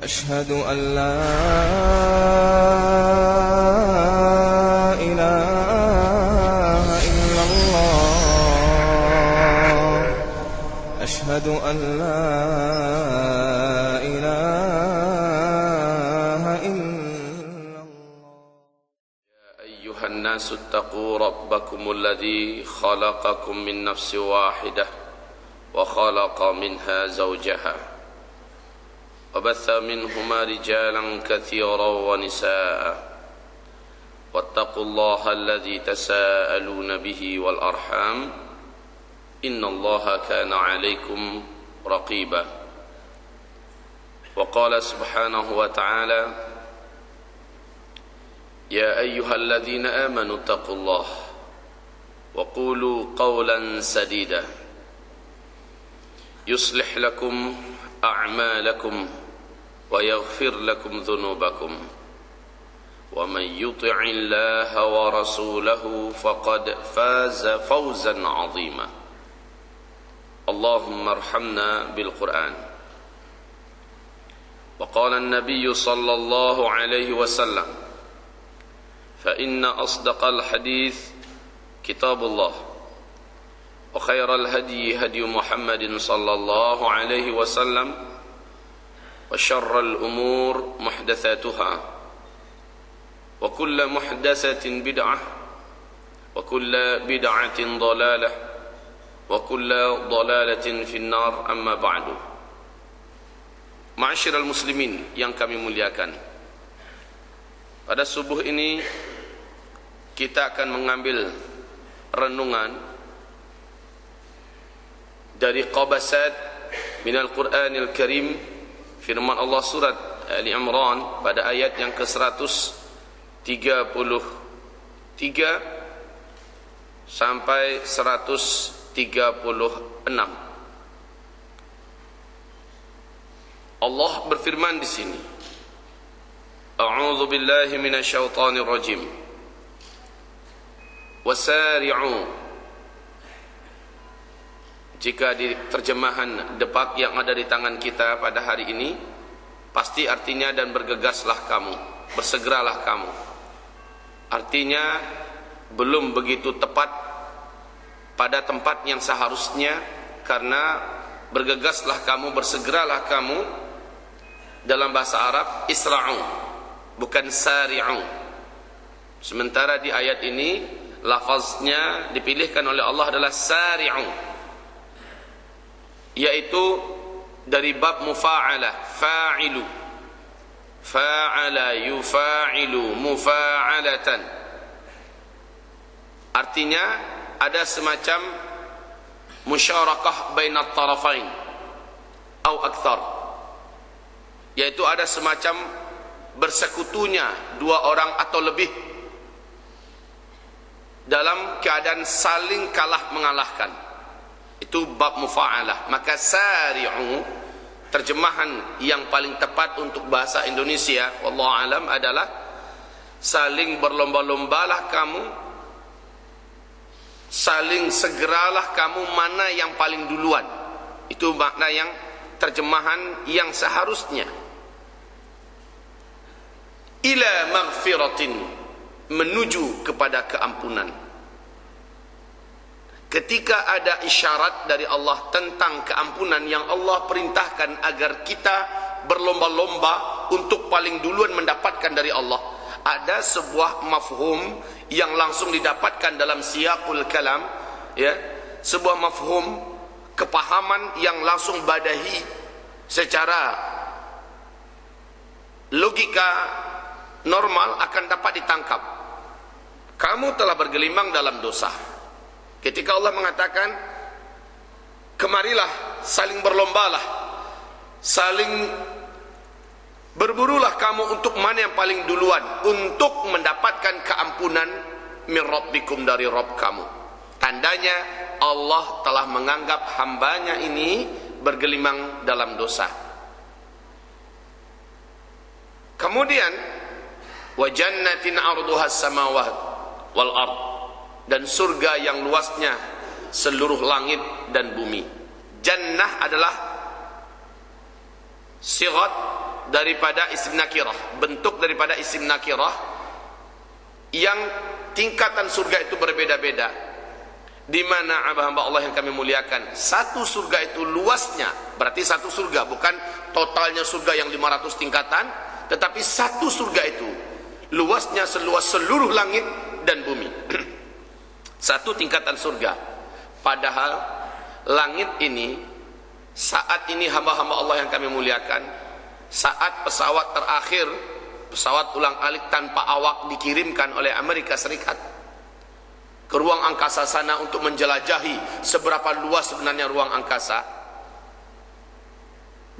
أشهد أن لا إله إلا الله. أشهد أن لا إله إلا الله. يا أيها الناس اتقوا ربكم الذي خلقكم من نفس واحدة وخلق منها زوجها وبث منهما رجالا كثيرا ونساء واتقوا الله الذي تساءلون به والأرحام إن الله كان عليكم رقيبا. وقال سبحانه وتعالى يا أيها الذين آمنوا اتقوا الله وقولوا قولا سديدا يصلح لكم أعمالكم ويغفر لكم ذنوبكم ومن يطع الله ورسوله فقد فاز فوزا عظيما. اللهم ارحمنا بالقرآن. وقال النبي صلى الله عليه وسلم فإن أصدق الحديث كتاب الله وخير الهدي هدي محمد صلى الله عليه وسلم وشر الأمور محدثاتها وكل محدثة بدعة وكل بدعة ضلالة وكل ضلالة في النار. أما بعد. Ma'asyiral muslimin yang kami muliakan, pada subuh ini kita akan mengambil renungan dari qabasat minal Qur'anil Karim, firman Allah surat Ali Imran pada ayat yang ke-133 sampai 136. Allah berfirman di sini, A'udzu billahi minasyaitonir rajim. Wasari'u. Jika di terjemahan depak yang ada di tangan kita pada hari ini, pasti artinya dan bergegaslah kamu, bersegeralah kamu. Artinya belum begitu tepat pada tempat yang seharusnya, karena bergegaslah kamu, bersegeralah kamu dalam bahasa Arab isra'u, bukan sari'u. Sementara di ayat ini lafaznya dipilihkan oleh Allah adalah sari'u, yaitu dari bab mufa'alah, fa'ilu, fa'ala yufa'ilu mufa'alatan. Artinya ada semacam musyarakah bainat tarafain atau akthar, yaitu ada semacam bersekutunya dua orang atau lebih dalam keadaan saling kalah mengalahkan. Itu bab mufa'alah. Maka sari'u, terjemahan yang paling tepat untuk bahasa Indonesia wallahu alam adalah saling berlomba-lombalah kamu, saling segeralah kamu mana yang paling duluan. Itu makna yang terjemahan yang seharusnya. Ila maghfiratin, menuju kepada keampunan. Ketika ada isyarat dari Allah tentang keampunan yang Allah perintahkan agar kita berlomba-lomba untuk paling duluan mendapatkan dari Allah, ada sebuah mafhum yang langsung didapatkan dalam siyaqul kalam, ya, sebuah mafhum, kepahaman yang langsung badahi secara logika normal akan dapat ditangkap. Kamu telah bergelimang dalam dosa. Ketika Allah mengatakan, kemarilah, saling berlombalah, saling berburulah kamu untuk mana yang paling duluan, untuk mendapatkan keampunan min rabbikum, dari Rabb kamu. Tandanya Allah telah menganggap hambanya ini bergelimang dalam dosa. Kemudian wa jannatin 'arduha as-samawati wal ard, dan surga yang luasnya seluruh langit dan bumi. Jannah adalah sigat daripada isim nakirah, bentuk daripada isim nakirah yang tingkatan surga itu berbeda-beda. Di mana hamba-hamba Allah yang kami muliakan, satu surga itu luasnya, berarti satu surga, bukan totalnya surga yang 500 tingkatan, tetapi satu surga itu luasnya seluas seluruh langit dan bumi. Satu tingkatan surga. Padahal langit ini, saat ini hamba-hamba Allah yang kami muliakan, saat pesawat terakhir, pesawat ulang-alik tanpa awak dikirimkan oleh Amerika Serikat ke ruang angkasa sana untuk menjelajahi seberapa luas sebenarnya ruang angkasa,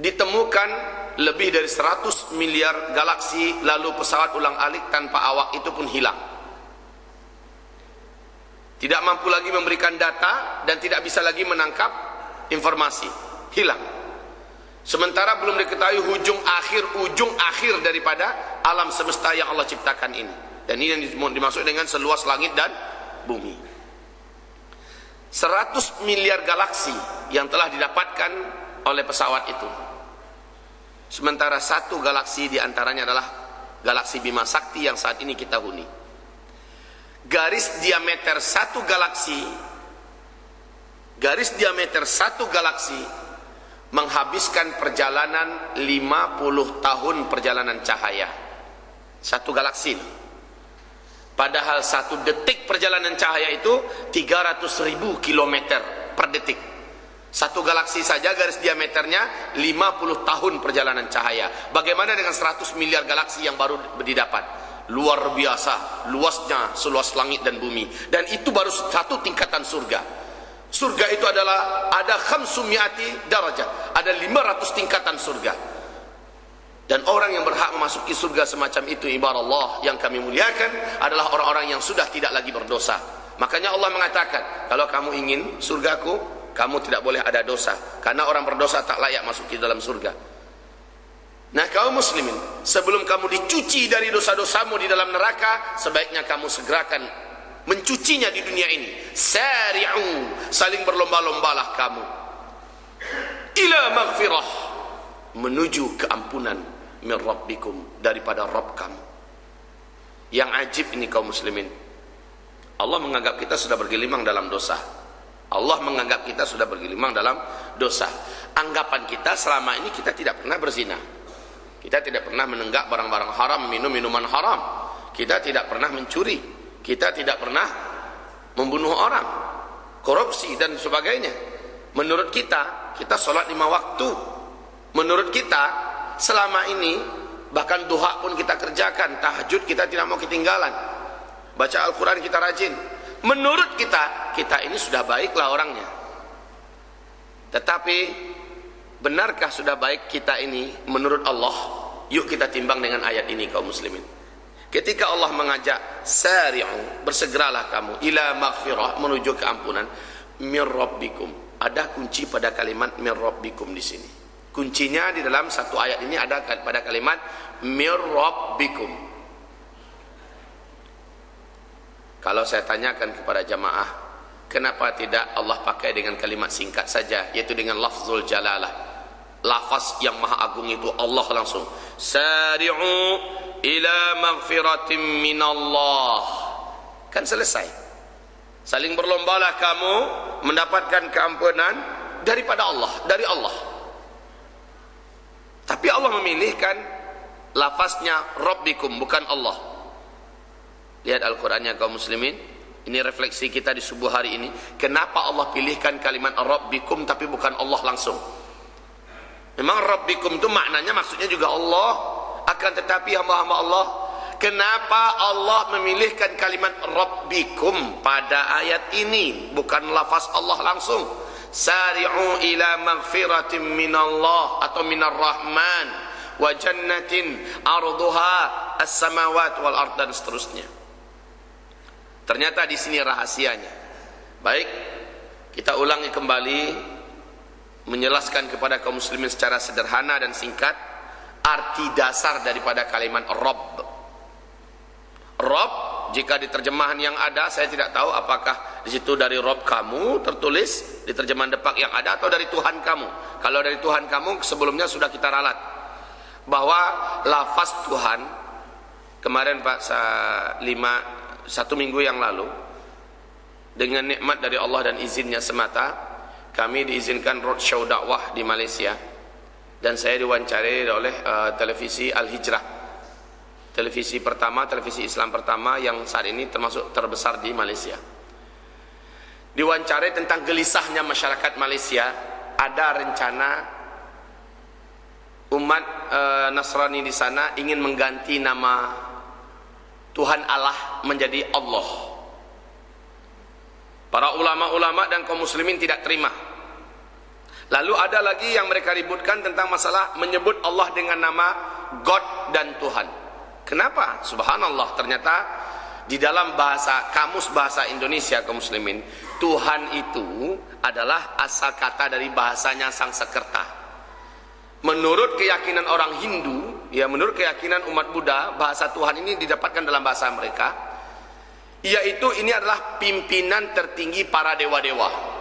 ditemukan lebih dari 100 miliar galaksi, lalu pesawat ulang-alik tanpa awak itu pun hilang. Tidak mampu lagi memberikan data dan tidak bisa lagi menangkap informasi, hilang. Sementara belum diketahui ujung akhir daripada alam semesta yang Allah ciptakan ini. Dan ini yang dimaksud dengan seluas langit dan bumi. 100 miliar galaksi yang telah didapatkan oleh pesawat itu. Sementara satu galaksi diantaranya adalah galaksi Bima Sakti yang saat ini kita huni. Garis diameter satu galaksi menghabiskan perjalanan 50 tahun perjalanan cahaya. Satu galaksi. Padahal satu detik perjalanan cahaya itu 300.000 kilometer per detik. Satu galaksi saja garis diameternya 50 tahun perjalanan cahaya. Bagaimana dengan 100 miliar galaksi yang baru didapat? Luar biasa, luasnya seluas langit dan bumi. Dan itu baru satu tingkatan surga. Surga itu adalah ada 500 darajat, ada 500 tingkatan surga. Dan orang yang berhak memasuki surga semacam itu, ibarat Allah yang kami muliakan, adalah orang-orang yang sudah tidak lagi berdosa. Makanya Allah mengatakan, kalau kamu ingin surgaku, kamu tidak boleh ada dosa, karena orang berdosa tak layak masuk ke dalam surga. Nah, kaum muslimin, sebelum kamu dicuci dari dosa-dosamu di dalam neraka, sebaiknya kamu segerakan mencucinya di dunia ini. Sari'u, saling berlomba-lombalah kamu ila maghfirah, menuju keampunan min rabbikum, daripada Rabb kamu. Yang ajib ini kaum muslimin, Allah menganggap kita sudah bergelimang dalam dosa. Allah menganggap kita sudah bergelimang dalam dosa. Anggapan kita selama ini kita tidak pernah berzina, kita tidak pernah menenggak barang-barang haram, minum minuman haram, kita tidak pernah mencuri, kita tidak pernah membunuh orang, korupsi dan sebagainya. Menurut kita, kita sholat 5 waktu. Menurut kita selama ini, bahkan duha pun kita kerjakan, tahajud kita tidak mau ketinggalan, baca Al-Quran kita rajin. Menurut kita, kita ini sudah baiklah orangnya. Tetapi benarkah sudah baik kita ini menurut Allah? Yuk kita timbang dengan ayat ini kaum muslimin. Ketika Allah mengajak sari'u, bersegeralah kamu ila maghfirah, menuju keampunan, min rabbikum, ada kunci pada kalimat min rabbikum di sini. Kuncinya di dalam satu ayat ini ada pada kalimat min rabbikum. Kalau saya tanyakan kepada jamaah, kenapa tidak Allah pakai dengan kalimat singkat saja, yaitu dengan lafzul jalalah, lafaz yang maha agung itu Allah langsung. Sari'u ila maghfiratin minallah, kan selesai. Saling berlombalah kamu mendapatkan keampunan daripada Allah, dari Allah. Tapi Allah memilihkan lafaznya Rabbikum, bukan Allah. Lihat Al-Qurannya kaum muslimin. Ini refleksi kita di subuh hari ini. Kenapa Allah pilihkan kalimat Rabbikum tapi bukan Allah langsung? Memang Rabbikum itu maknanya maksudnya juga Allah. Akan tetapi hamba-hamba Allah, kenapa Allah memilihkan kalimat Rabbikum pada ayat ini, bukan lafaz Allah langsung? Sari'u ila maghfiratin minallah atau minar rahman wa jannatin arduha as-samawat wal ard, dan seterusnya. Ternyata di sini rahasianya. Baik, kita ulangi kembali, menjelaskan kepada kaum muslimin secara sederhana dan singkat arti dasar daripada kalimat Rabb. Rabb, jika di terjemahan yang ada, saya tidak tahu apakah di situ dari Rabb kamu tertulis di terjemahan Depak yang ada, atau dari Tuhan kamu. Kalau dari Tuhan kamu sebelumnya sudah kita ralat. bahwa lafaz Tuhan kemarin Pak, 1 minggu yang lalu, dengan nikmat dari Allah dan izinnya semata, kami diizinkan roadshow dakwah di Malaysia, dan saya diwawancari oleh televisi Al-Hijrah, televisi Islam pertama yang saat ini termasuk terbesar di Malaysia. Diwawancari tentang gelisahnya masyarakat Malaysia. Ada rencana umat Nasrani di sana ingin mengganti nama Tuhan Allah menjadi Allah. Para ulama-ulama dan kaum muslimin tidak terima. Lalu ada lagi yang mereka ributkan tentang masalah menyebut Allah dengan nama God dan Tuhan. Kenapa? Subhanallah, ternyata di dalam kamus bahasa Indonesia kaum muslimin, Tuhan itu adalah asal kata dari bahasanya Sangsekerta. Menurut keyakinan orang Hindu, ya, menurut keyakinan umat Buddha, bahasa Tuhan ini didapatkan dalam bahasa mereka, yaitu ini adalah pimpinan tertinggi para dewa-dewa.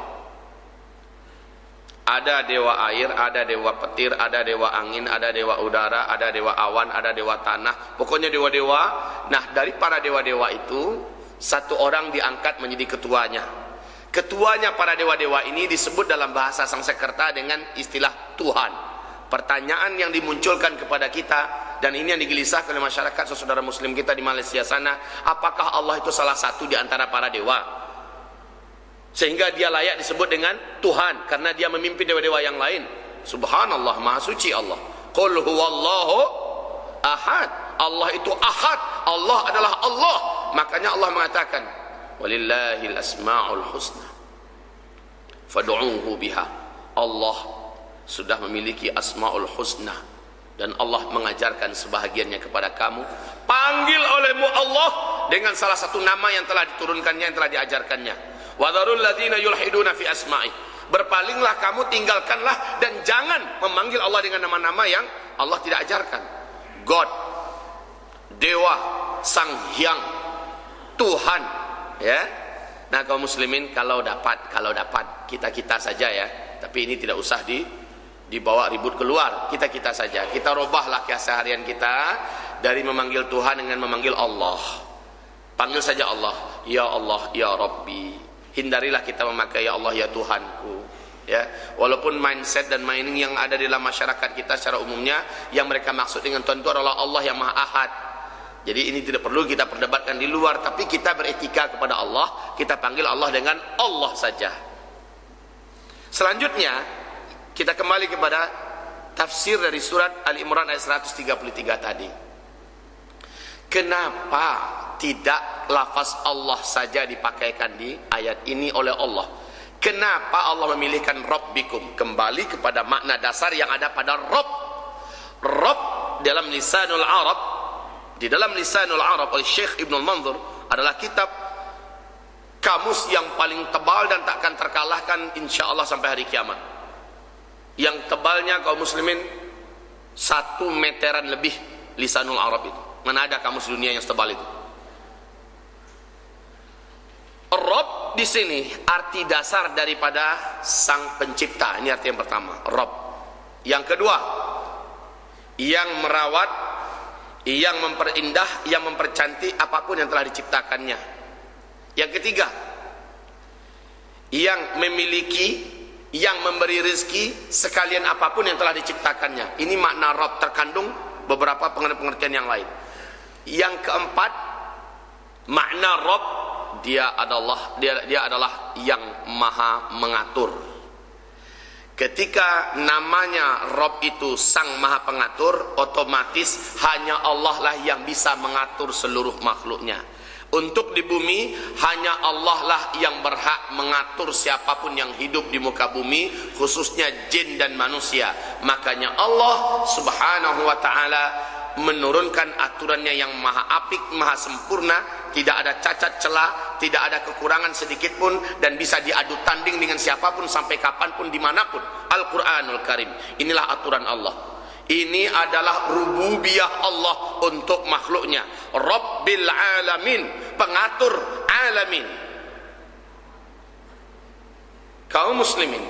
Ada dewa air, ada dewa petir, ada dewa angin, ada dewa udara, ada dewa awan, ada dewa tanah, pokoknya dewa-dewa. Nah, dari para dewa-dewa itu, satu orang diangkat menjadi ketuanya. Ketuanya para dewa-dewa ini disebut dalam bahasa Sangsekerta dengan istilah Tuhan. Pertanyaan yang dimunculkan kepada kita, dan ini yang digelisahkan oleh masyarakat saudara muslim kita di Malaysia sana, apakah Allah itu salah satu di antara para dewa sehingga dia layak disebut dengan Tuhan karena dia memimpin dewa-dewa yang lain? Subhanallah, maha suci Allah. Qul huwallahu ahad. Allah itu ahad, Allah adalah Allah. Makanya Allah mengatakan, walillahil asmaul husna fad'uuhu biha. Allah sudah memiliki asmaul husna, dan Allah mengajarkan sebahagiannya kepada kamu. Panggil olehmu Allah dengan salah satu nama yang telah diturunkannya, yang telah diajarkannya. Wadharul ladzina yulhiduna fi asma'i. Berpalinglah kamu, tinggalkanlah, dan jangan memanggil Allah dengan nama-nama yang Allah tidak ajarkan. God, dewa, sang hyang, Tuhan, ya. Nah, kaum muslimin, kalau dapat kita saja ya, tapi ini tidak usah dibawa ribut keluar, kita saja. Kita robahlah keseharian kita dari memanggil Tuhan dengan memanggil Allah. Panggil saja Allah, ya Allah, ya Rabbi. Hindarilah kita memakai ya Allah, ya Tuhanku. Ya, walaupun mindset dan mining yang ada di dalam masyarakat kita secara umumnya, yang mereka maksud dengan Tuhan itu adalah Allah yang Maha Ahad. Jadi ini tidak perlu kita perdebatkan di luar, tapi kita beretika kepada Allah, kita panggil Allah dengan Allah saja. Selanjutnya, kita kembali kepada tafsir dari surat Al-Imran ayat 133 tadi. Kenapa tidak lafaz Allah saja dipakaikan di ayat ini oleh Allah? Kenapa Allah memilihkan Rabbikum? Kembali kepada makna dasar yang ada pada Rabb. Rabb dalam lisanul Arab, di dalam lisanul Arab oleh Syekh Ibnul Manzur, adalah kitab kamus yang paling tebal dan takkan terkalahkan insya Allah sampai hari kiamat. Yang tebalnya kaum muslimin 1 meteran lebih lisanul Arab itu. Mana ada kamus dunia yang setebal itu? Rabb di sini arti dasar daripada sang pencipta. Ini arti yang pertama, Rabb. Yang kedua, yang merawat, yang memperindah, yang mempercantik apapun yang telah diciptakannya. Yang ketiga, yang memiliki, yang memberi rezeki sekalian apapun yang telah diciptakannya. Ini makna Rabb, terkandung beberapa pengertian yang lain. Yang keempat, makna Rabb, dia adalah yang maha mengatur. Ketika namanya Rabb itu sang maha pengatur, otomatis hanya Allah lah yang bisa mengatur seluruh makhluknya. Untuk di bumi, hanya Allah lah yang berhak mengatur siapapun yang hidup di muka bumi, khususnya jin dan manusia. Makanya Allah subhanahu wa ta'ala menurunkan aturannya yang maha apik, maha sempurna, tidak ada cacat celah, tidak ada kekurangan sedikit pun, dan bisa diadu tanding dengan siapapun sampai kapanpun dimanapun. Al-Quranul Karim, inilah aturan Allah. Ini adalah rububiyah Allah untuk makhluknya. Rabbil alamin, pengatur alamin. Kaum muslimin,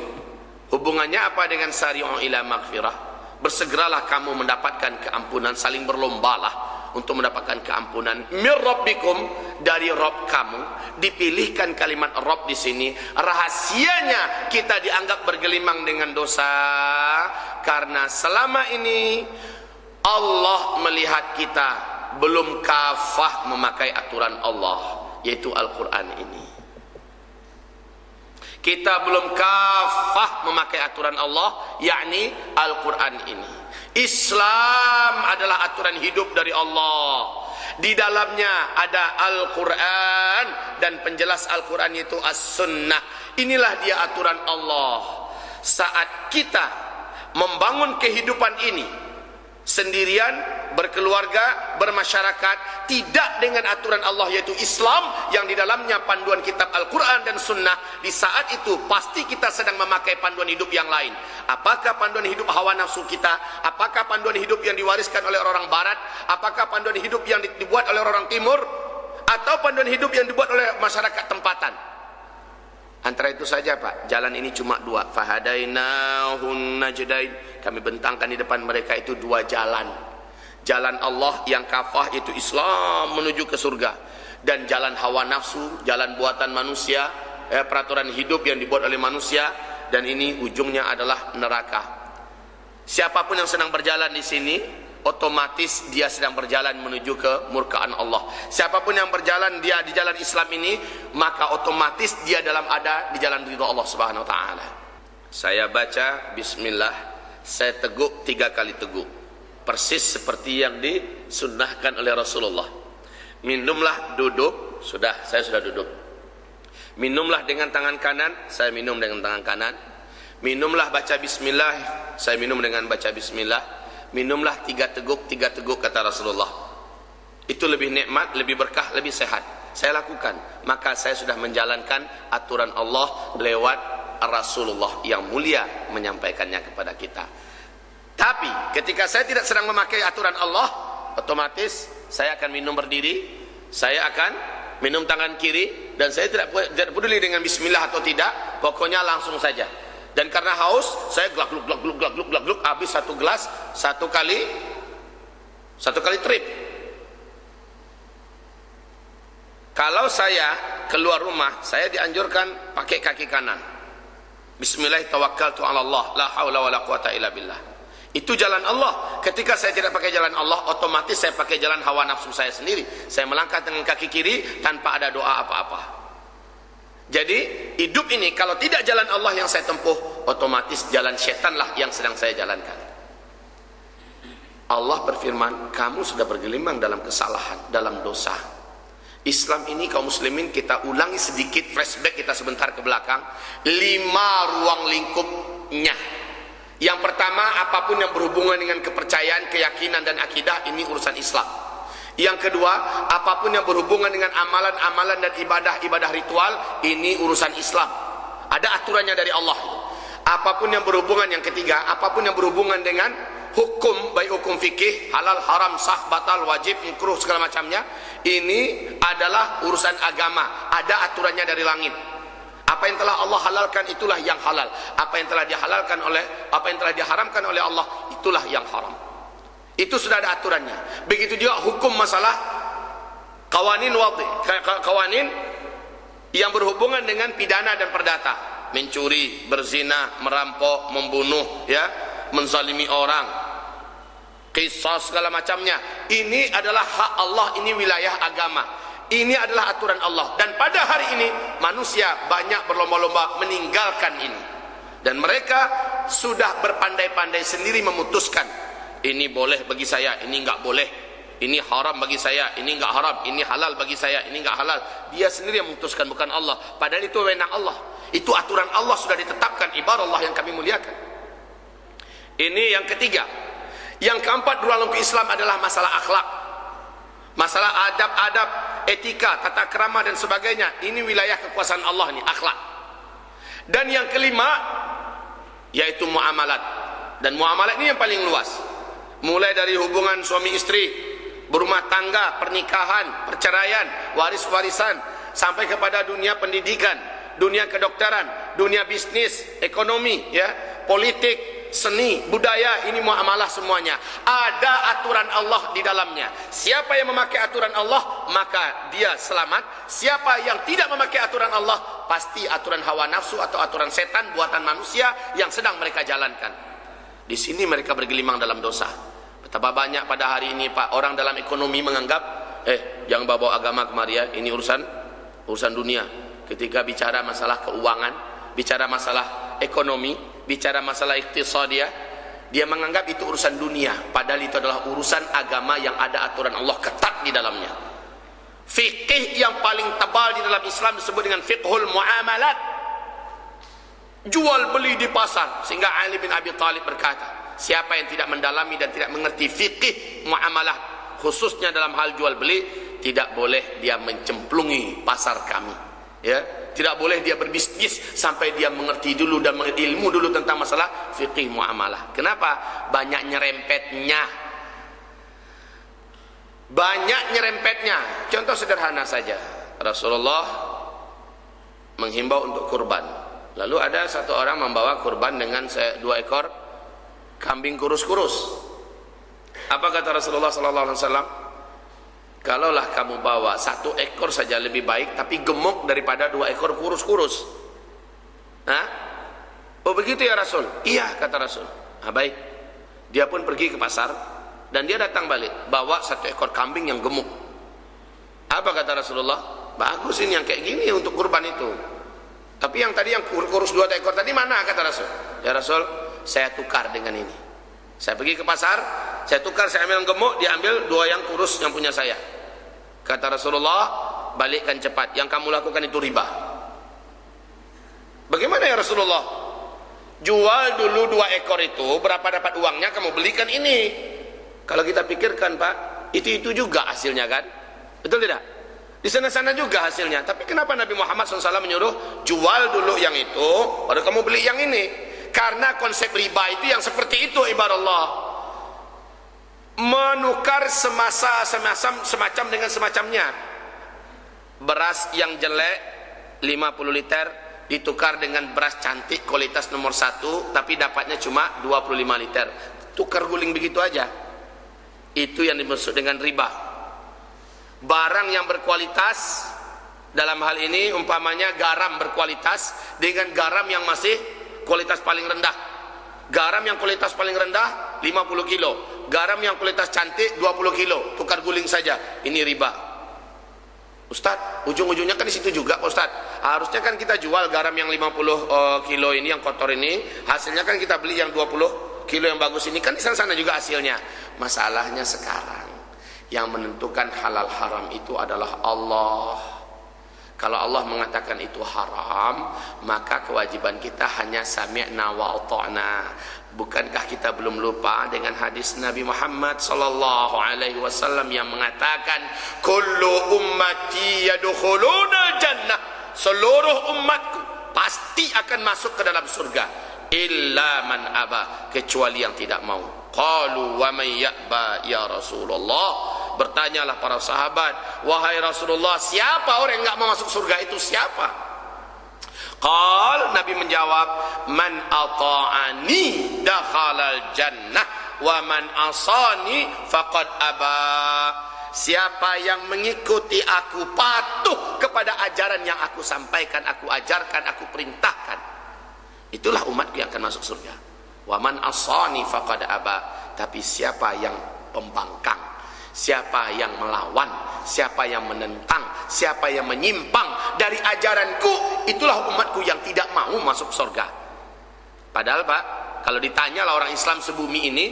hubungannya apa dengan sari'u ila maghfirah? Bersegeralah kamu mendapatkan keampunan, saling berlombalah untuk mendapatkan keampunan mir rabbikum, dari Rabb kamu. Dipilihkan kalimat Rabb di sini. Rahasianya kita dianggap bergelimang dengan dosa karena selama ini Allah melihat kita belum kafah memakai aturan Allah, yaitu Al-Quran ini. Kita belum kafah memakai aturan Allah, yakni Al-Quran ini. Islam adalah aturan hidup dari Allah. Di dalamnya ada Al-Quran, dan penjelas Al-Quran itu As-Sunnah. Inilah dia aturan Allah. Saat kita membangun kehidupan ini sendirian, berkeluarga, bermasyarakat, tidak dengan aturan Allah yaitu Islam, yang di dalamnya panduan kitab Al-Quran dan Sunnah, di saat itu pasti kita sedang memakai panduan hidup yang lain. Apakah panduan hidup hawa nafsu kita? Apakah panduan hidup yang diwariskan oleh orang Barat? Apakah panduan hidup yang dibuat oleh orang Timur? Atau panduan hidup yang dibuat oleh masyarakat tempatan? Antara itu saja Pak, jalan ini cuma dua. Fahadainahun najdain, kami bentangkan di depan mereka itu dua jalan. Jalan Allah yang kafah itu Islam menuju ke surga, dan jalan hawa nafsu, jalan buatan manusia, peraturan hidup yang dibuat oleh manusia, dan ini ujungnya adalah neraka. Siapapun yang sedang berjalan di sini, otomatis dia sedang berjalan menuju ke murkaan Allah. Siapapun yang berjalan dia di jalan Islam ini, maka otomatis dia ada di jalan ridha Allah Subhanahu wa taala. Saya baca bismillah, saya teguk 3 kali teguk, persis seperti yang disunnahkan oleh Rasulullah. Minumlah duduk, saya sudah duduk. Minumlah dengan tangan kanan, saya minum dengan tangan kanan. Minumlah baca bismillah, saya minum dengan baca bismillah. Minumlah 3 teguk kata Rasulullah. Itu lebih nikmat, lebih berkah, lebih sehat. Saya lakukan, maka saya sudah menjalankan aturan Allah lewat Rasulullah yang mulia menyampaikannya kepada kita. Tapi ketika saya tidak sedang memakai aturan Allah, otomatis saya akan minum berdiri, saya akan minum tangan kiri, dan saya tidak peduli dengan bismillah atau tidak, pokoknya langsung saja. Dan karena haus, saya glak-gluk habis 1 gelas satu kali trip. Kalau saya keluar rumah, saya dianjurkan pakai kaki kanan. Bismillah tawakkaltu 'ala Allah, la haula wala quwata illa billah. Itu jalan Allah. Ketika saya tidak pakai jalan Allah, otomatis saya pakai jalan hawa nafsu saya sendiri. Saya melangkah dengan kaki kiri tanpa ada doa apa-apa. Jadi hidup ini kalau tidak jalan Allah yang saya tempuh, otomatis jalan setanlah yang sedang saya jalankan. Allah berfirman, kamu sudah bergelimang dalam kesalahan, dalam dosa. Islam ini kaum muslimin, kita ulangi sedikit, flashback kita sebentar ke belakang. 5 ruang lingkupnya. Yang pertama, apapun yang berhubungan dengan kepercayaan, keyakinan dan akidah, ini urusan Islam. Yang kedua, apapun yang berhubungan dengan amalan-amalan dan ibadah-ibadah ritual, ini urusan Islam. Ada aturannya dari Allah. Apapun yang berhubungan, yang ketiga, apapun yang berhubungan dengan hukum, baik hukum fikih, halal, haram, sah, batal, wajib, makruh, segala macamnya, ini adalah urusan agama. Ada aturannya dari langit. Apa yang telah Allah halalkan itulah yang halal. Apa yang telah diharamkan oleh Allah itulah yang haram. Itu sudah ada aturannya. Begitu juga hukum masalah qawanin yang berhubungan dengan pidana dan perdata. Mencuri, berzina, merampok, membunuh, menzalimi orang, qisas segala macamnya. Ini adalah hak Allah, ini wilayah agama. Ini adalah aturan Allah. Dan pada hari ini manusia banyak berlomba-lomba meninggalkan ini. Dan mereka sudah berpandai-pandai sendiri memutuskan, ini boleh bagi saya, ini enggak boleh. Ini haram bagi saya, ini enggak haram. Ini halal bagi saya, ini enggak halal. Dia sendiri yang memutuskan, bukan Allah. Padahal itu wewenang Allah. Itu aturan Allah sudah ditetapkan, ibarat Allah yang kami muliakan. Ini yang ketiga. Yang keempat, ruang lingkup Islam adalah masalah akhlak. Masalah adab-adab, etika, tata krama dan sebagainya. Ini wilayah kekuasaan Allah nih, akhlak. Dan yang kelima yaitu muamalat. Dan muamalat ini yang paling luas. Mulai dari hubungan suami istri, berumah tangga, pernikahan, perceraian, waris-warisan, sampai kepada dunia pendidikan, dunia kedokteran, dunia bisnis, ekonomi, politik, seni, budaya, ini muamalah semuanya. Ada aturan Allah di dalamnya. Siapa yang memakai aturan Allah, maka dia selamat. Siapa yang tidak memakai aturan Allah, pasti aturan hawa nafsu atau aturan setan buatan manusia yang sedang mereka jalankan. Di sini mereka bergelimang dalam dosa. Betapa banyak pada hari ini Pak, orang dalam ekonomi menganggap, jangan bawa agama kemari ya, ini urusan dunia. Ketika bicara masalah keuangan, bicara masalah ekonomi, bicara masalah iktisadiyah, dia menganggap itu urusan dunia, padahal itu adalah urusan agama yang ada aturan Allah ketat di dalamnya. Fikih yang paling tebal di dalam Islam disebut dengan fiqhul muamalat, jual beli di pasar. Sehingga Ali bin Abi Thalib berkata, siapa yang tidak mendalami dan tidak mengerti fikih muamalah, khususnya dalam hal jual beli, tidak boleh dia mencemplungi pasar kami, ya. Tidak boleh dia berbisnis sampai dia mengerti dulu dan ilmu dulu tentang masalah fikih muamalah. Kenapa? Banyak nyerempetnya. Banyak nyerempetnya. Contoh sederhana saja. Rasulullah menghimbau untuk kurban. Lalu ada satu orang membawa kurban dengan 2 ekor kambing kurus-kurus. Apa kata Rasulullah SAW? Kalaulah kamu bawa 1 ekor saja lebih baik, tapi gemuk daripada 2 ekor kurus-kurus. Hah? Oh begitu ya Rasul? Iya kata Rasul. Baik. Dia pun pergi ke pasar dan dia datang balik bawa 1 ekor kambing yang gemuk. Apa kata Rasulullah? Bagus ini yang kayak gini untuk kurban itu. Tapi yang tadi yang kurus 2 ekor tadi mana? Kata Rasul. Ya Rasul, saya tukar dengan ini. Saya pergi ke pasar, saya tukar, saya ambil yang gemuk, dia ambil 2 yang kurus yang punya saya. Kata Rasulullah, balikkan cepat, yang kamu lakukan itu riba. Bagaimana ya Rasulullah? Jual dulu 2 ekor itu, berapa dapat uangnya, kamu belikan ini. Kalau kita pikirkan Pak, itu juga hasilnya kan? Betul tidak? Di sana-sana juga hasilnya. Tapi kenapa Nabi Muhammad SAW menyuruh jual dulu yang itu, baru kamu beli yang ini? Karena konsep riba itu yang seperti itu ibarat Allah. Menukar semacam dengan semacamnya. Beras yang jelek 50 liter ditukar dengan beras cantik kualitas nomor 1, tapi dapatnya cuma 25 liter. Tukar guling begitu aja. Itu yang dimaksud dengan riba. Barang yang berkualitas, dalam hal ini umpamanya garam berkualitas dengan garam yang masih kualitas paling rendah. Garam yang kualitas paling rendah 50 kilo, garam yang kualitas cantik 20 kilo, tukar guling saja. Ini riba. Ustaz, ujung-ujungnya kan di situ juga Pak Ustaz. Harusnya kan kita jual garam yang 50 kilo ini, yang kotor ini, hasilnya kan kita beli yang 20 kilo yang bagus ini, kan di sana-sana juga hasilnya. Masalahnya sekarang yang menentukan halal haram itu adalah Allah. Kalau Allah mengatakan itu haram, maka kewajiban kita hanya sami'na wa ata'na. Bukankah kita belum lupa dengan hadis Nabi Muhammad sallallahu alaihi wasallam yang mengatakan kullu ummati yadkhuluna jannah, seluruh umatku pasti akan masuk ke dalam surga, illa man aba, kecuali yang tidak mau. Qalu wa man ya'ba ya Rasulullah. Bertanyalah para sahabat, wahai Rasulullah, siapa orang yang enggak mau masuk surga itu, siapa? Qal, Nabi menjawab, man ata'ani dakhalal jannah wa man asani faqad aba. Siapa yang mengikuti aku, patuh kepada ajaran yang aku sampaikan, aku ajarkan, aku perintahkan, itulah umatku yang akan masuk surga. Wa man asani faqad aba. Tapi siapa yang pembangkang, siapa yang melawan, siapa yang menentang, siapa yang menyimpang dari ajaranku, itulah umatku yang tidak mau masuk surga. Padahal Pak, kalau ditanya lah orang Islam sebumi ini,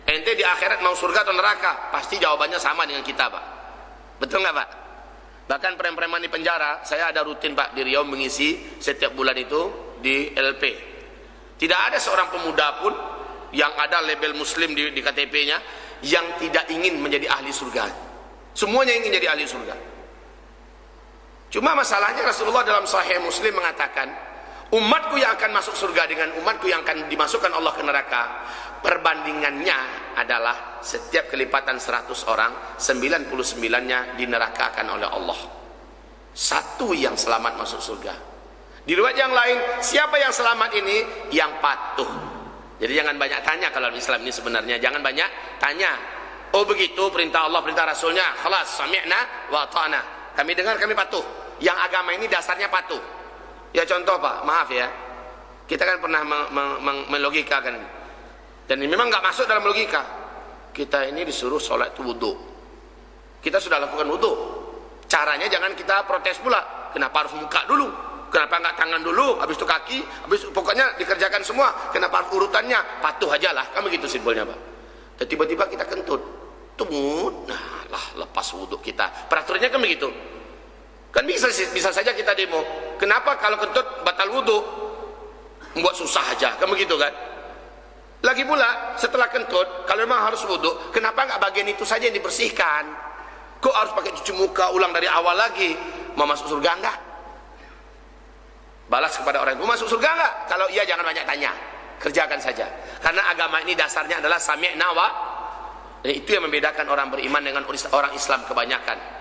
ente di akhirat mau surga atau neraka, pasti jawabannya sama dengan kita Pak. Betul nggak Pak? Bahkan preman-preman di penjara, saya ada rutin Pak di Riau mengisi setiap bulan itu di LP. Tidak ada seorang pemuda pun yang ada label muslim di KTP-nya yang tidak ingin menjadi ahli surga. Semuanya ingin jadi ahli surga. Cuma masalahnya Rasulullah dalam Sahih Muslim mengatakan, umatku yang akan masuk surga dengan umatku yang akan dimasukkan Allah ke neraka, perbandingannya adalah setiap kelipatan 100 orang, 99-nya dinerakakan oleh Allah. Satu yang selamat masuk surga. Di riwayat yang lain, siapa yang selamat ini? Yang patuh. Jadi jangan banyak tanya kalau Islam ini sebenarnya, jangan banyak tanya. Oh begitu perintah Allah, perintah Rasulnya, khalas sami'na wa ata'na. Kami dengar, kami patuh. Yang agama ini dasarnya patuh. Ya contoh Pak, maaf ya, kita kan pernah melogikakan, dan ini memang nggak masuk dalam logika. Kita ini disuruh sholat itu wudhu, kita sudah lakukan wudhu. Caranya jangan kita protes pula, kenapa harus muka dulu, kenapa nggak tangan dulu, habis itu kaki, habis pokoknya dikerjakan semua, kenapa harus urutannya, patuh aja lah, kan begitu simbolnya Pak. Dan tiba-tiba kita kentut, tumut, nah lah lepas wudhu kita, peraturannya kan begitu. Kan bisa saja kita demo, kenapa kalau kentut batal wudhu, membuat susah aja, kan begitu kan. Lagi pula setelah kentut, kalau memang harus wudhu, kenapa nggak bagian itu saja yang dibersihkan? Kok harus pakai cuci muka ulang dari awal lagi? Mau masuk surga enggak? Balas kepada orang itu, masuk surga enggak? Kalau iya jangan banyak tanya, kerjakan saja. Karena agama ini dasarnya adalah sami'na wa, dan itu yang membedakan orang beriman dengan orang Islam kebanyakan.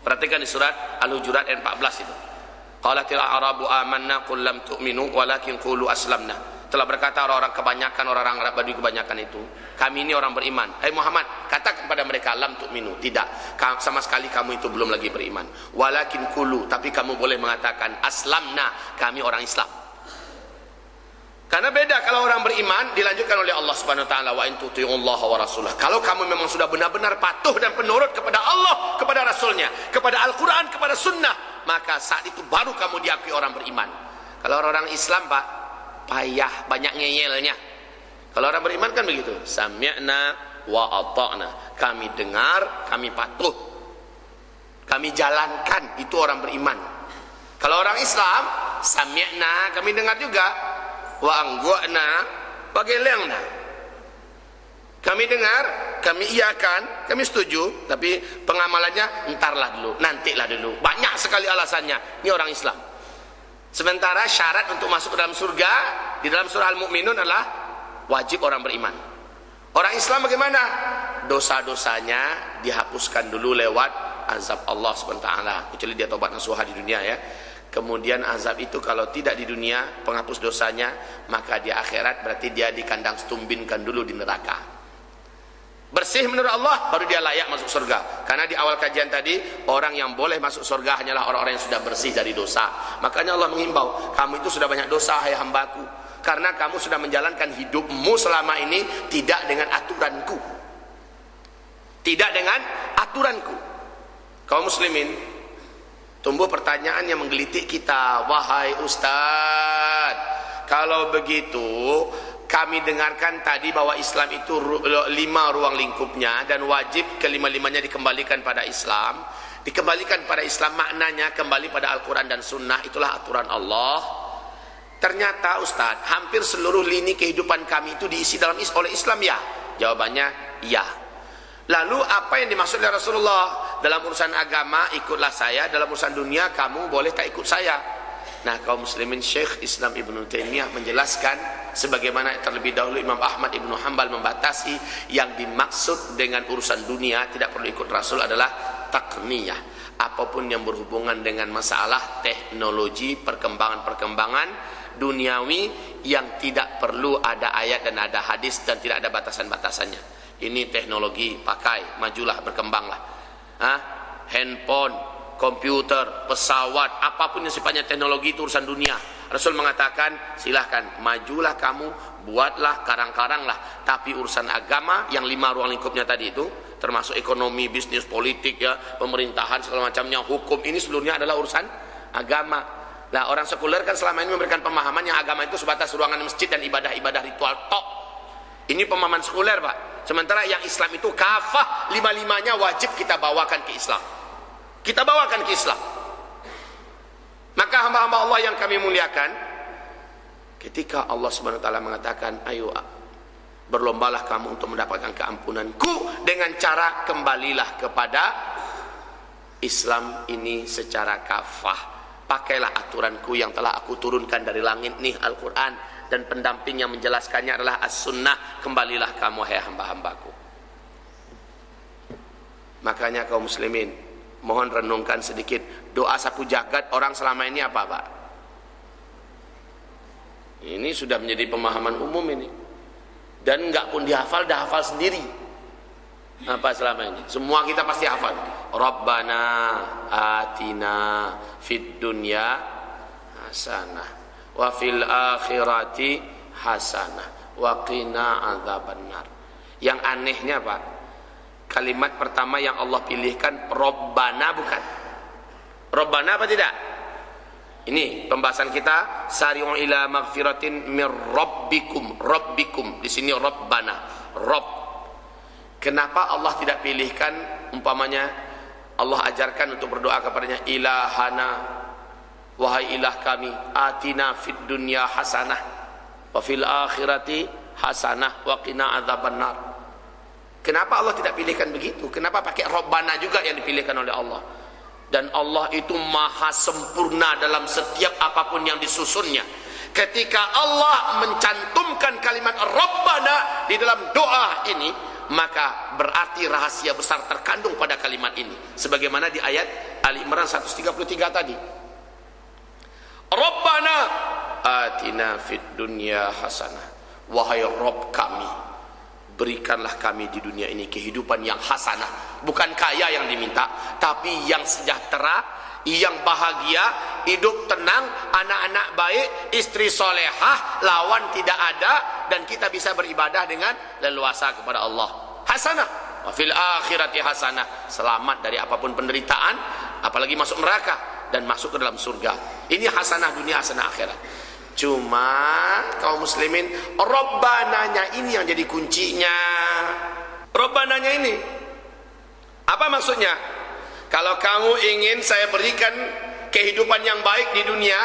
Perhatikan di surat Al-Hujurat ayat 14 itu. Qalatil a'rabu amanna qul lam tu'minu walakin qulu aslamna. Telah berkata orang-orang kebanyakan, orang-orang Arab Badui kebanyakan itu, kami ini orang beriman. Hai Muhammad, katakan kepada mereka lam tu'minu, tidak, sama sekali kamu itu belum lagi beriman. Walakin qulu, tapi kamu boleh mengatakan aslamna, kami orang Islam. Karena beda kalau orang beriman dilanjutkan oleh Allah Subhanahu wa taala, wa in tuti'ullaha wa rasulah. Kalau kamu memang sudah benar-benar patuh dan penurut kepada Allah, kepada Rasulnya, kepada Al-Quran, kepada Sunnah, maka saat itu baru kamu diakui orang beriman. Kalau orang Islam Pak, payah, banyak ngeyelnya. Kalau orang beriman kan begitu, sami'na wa ata'na, kami dengar, kami patuh, kami jalankan, itu orang beriman. Kalau orang Islam, sami'na, kami dengar juga, wa angga'na, bagelengna, kami dengar, kami iakan, kami setuju, tapi pengamalannya entarlah dulu, nantilah dulu. Banyak sekali alasannya. Ini orang Islam. Sementara syarat untuk masuk ke dalam surga di dalam surah Al-Mu'minun adalah wajib orang beriman. Orang Islam bagaimana? Dosa-dosanya dihapuskan dulu lewat azab Allah SWT, kecuali dia tobat nasuha di dunia ya. Kemudian azab itu kalau tidak di dunia penghapus dosanya, maka di akhirat berarti dia dikandang stumbinkan dulu di neraka. Bersih menurut Allah, baru dia layak masuk surga. Karena di awal kajian tadi, orang yang boleh masuk surga hanyalah orang-orang yang sudah bersih dari dosa. Makanya Allah menghimbau, kamu itu sudah banyak dosa hai hambaku, karena kamu sudah menjalankan hidupmu selama ini tidak dengan aturanku, tidak dengan aturanku. Kaum muslimin, tumbuh pertanyaan yang menggelitik kita. Wahai Ustaz, kalau begitu kami dengarkan tadi bahwa Islam itu 5 ruang lingkupnya dan wajib kelima-limanya dikembalikan pada Islam. Dikembalikan pada Islam maknanya kembali pada Al-Quran dan Sunnah, itulah aturan Allah. Ternyata Ustaz, hampir seluruh lini kehidupan kami itu diisi oleh Islam ya? Jawabannya iya. Lalu apa yang dimaksud oleh Rasulullah? Dalam urusan agama ikutlah saya, dalam urusan dunia kamu boleh tak ikut saya. Nah, kaum muslimin, Syekh Islam Ibnu Taimiyah menjelaskan sebagaimana terlebih dahulu Imam Ahmad Ibnu Hanbal membatasi yang dimaksud dengan urusan dunia tidak perlu ikut Rasul adalah taqniyah. Apapun yang berhubungan dengan masalah teknologi, perkembangan-perkembangan duniawi yang tidak perlu ada ayat dan ada hadis dan tidak ada batasan-batasannya. Ini teknologi, pakai, majulah, berkembanglah. Handphone, komputer, pesawat, apapun yang sifatnya teknologi itu urusan dunia. Rasul mengatakan silahkan majulah kamu, buatlah, karang-karanglah, tapi urusan agama yang 5 ruang lingkupnya tadi itu, termasuk ekonomi, bisnis, politik ya, pemerintahan segala macamnya, hukum, ini seluruhnya adalah urusan agama. Nah, orang sekuler kan selama ini memberikan pemahaman yang agama itu sebatas ruangan masjid dan ibadah-ibadah ritual tok. Ini pemahaman sekuler Pak. Sementara yang Islam itu kafah, 5-5-nya wajib kita bawakan ke Islam. Kita bawakan ke Islam. Maka hamba-hamba Allah yang kami muliakan, ketika Allah Subhanahu wa taala mengatakan, ayo berlombalah kamu untuk mendapatkan keampunanku dengan cara kembalilah kepada Islam ini secara kafah. Pakailah aturanku yang telah aku turunkan dari langit nih, Al-Quran, dan pendamping yang menjelaskannya adalah As-Sunnah. Kembalilah kamu hai hamba-hambaku. Makanya kaum muslimin, mohon renungkan sedikit doa sapu jagat orang selama ini apa Pak? Ini sudah menjadi pemahaman umum ini. Dan enggak pun dihafal, dah hafal sendiri. Apa selama ini? Semua kita pasti hafal. Rabbana atina fid dunya hasanah wa fil akhirati hasanah wa qina adzabannar. Yang anehnya Pak, kalimat pertama yang Allah pilihkan Rabbana bukan. Rabbana apa tidak? Ini pembahasan kita, sari'u ila magfiratin mir rabbikum. Rabbikum di sini Rabbana, Rabb. Kenapa Allah tidak pilihkan umpamanya Allah ajarkan untuk berdoa kepadanya ilahana, wahai ilah kami, atina fid dunya hasanah wa fil akhirati hasanah wa qina adzabannar. Kenapa Allah tidak pilihkan begitu? Kenapa pakai Rabbana juga yang dipilihkan oleh Allah? Dan Allah itu maha sempurna dalam setiap apapun yang disusunnya. Ketika Allah mencantumkan kalimat Rabbana di dalam doa ini, maka berarti rahasia besar terkandung pada kalimat ini. Sebagaimana di ayat Ali Imran 133 tadi. Rabbana atina fid dunya hasanah. Wahai Rabb kami, berikanlah kami di dunia ini kehidupan yang hasanah. Bukan kaya yang diminta, tapi yang sejahtera, yang bahagia, hidup tenang, anak-anak baik, istri solehah, lawan tidak ada, dan kita bisa beribadah dengan leluasa kepada Allah. Hasanah wa fil akhirati hasanah. Selamat dari apapun penderitaan, apalagi masuk neraka dan masuk ke dalam surga. Ini hasanah dunia, hasanah akhirat. Cuma kaum muslimin, Rabbananya ini yang jadi kuncinya. Rabbananya ini apa maksudnya? Kalau kamu ingin saya berikan kehidupan yang baik di dunia,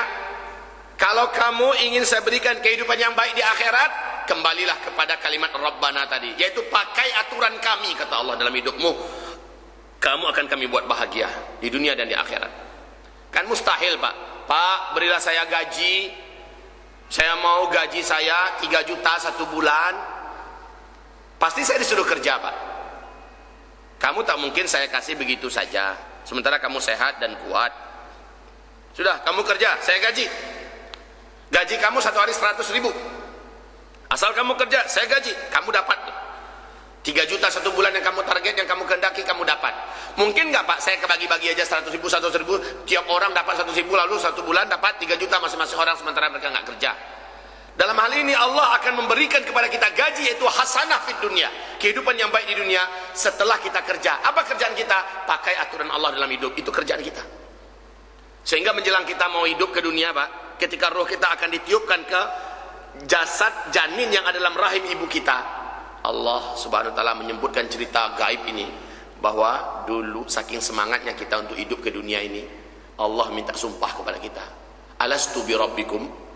kalau kamu ingin saya berikan kehidupan yang baik di akhirat, kembalilah kepada kalimat Rabbana tadi, yaitu pakai aturan kami, kata Allah, dalam hidupmu. Kamu akan kami buat bahagia di dunia dan di akhirat. Kan mustahil Pak. Pak, berilah saya gaji. Saya mau gaji saya 3 juta 1 bulan. Pasti saya disuruh kerja Pak. Kamu tak mungkin saya kasih begitu saja, sementara kamu sehat dan kuat. Sudah, kamu kerja, saya gaji. Gaji kamu 1 hari 100 ribu. Asal kamu kerja, saya gaji. Kamu dapat 3 juta 1 bulan yang kamu target, yang kamu kehendaki, kamu dapat. Mungkin nggak Pak, saya kebagi-bagi aja 100 ribu, 100 ribu, tiap orang dapat 100 ribu, lalu 1 bulan dapat 3 juta masing-masing orang, sementara mereka nggak kerja. Dalam hal ini Allah akan memberikan kepada kita gaji, yaitu hasanah fid dunia, kehidupan yang baik di dunia setelah kita kerja. Apa kerjaan kita? Pakai aturan Allah dalam hidup, itu kerjaan kita. Sehingga menjelang kita mau hidup ke dunia Pak, ketika roh kita akan ditiupkan ke jasad janin yang ada dalam rahim ibu kita, Allah subhanahu wa ta'ala menyebutkan cerita gaib ini, bahwa dulu saking semangatnya kita untuk hidup ke dunia ini, Allah minta sumpah kepada kita, alastu bi rabbikum.